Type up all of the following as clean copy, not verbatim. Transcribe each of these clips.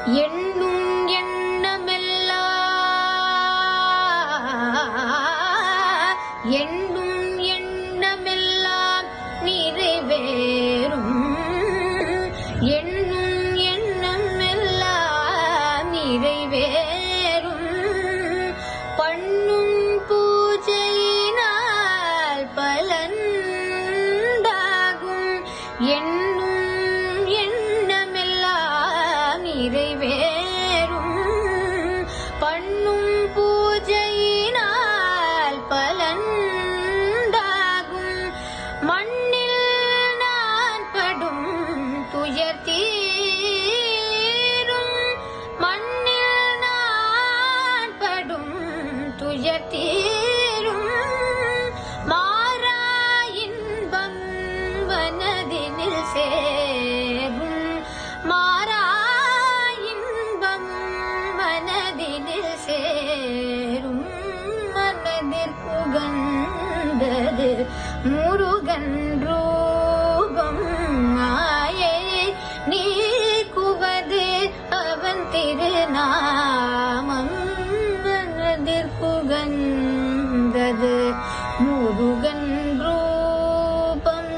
எண்ணும் எண்ணமெல்லாம் நிறைவேறும். எண்ணும் எண்ணமெல்லாம் நிறைவேறும். பண்ணும் பூஜையினால் பலன்தாகும். எண்ணும் எண்ணமெல்லாம் நிறைவேறும். பண்ணும் பூஜையினால் பலன்தாகும். மண்ணில் நான் படும் துயர் தீரும். மண்ணில் நான் படும் துயர் தீரும். மாறா இன்பம் மனதினில் சேரும். மாறா இன்பம் மனதினில் சேரும். மனதிற்குகந்தது முருகன் ரூபம். மாயையை நீக்குவது அவன் திருநாமம். மனதிற்குகந்தது முருகன் ரூபம்.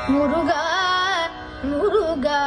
முருகா முருகா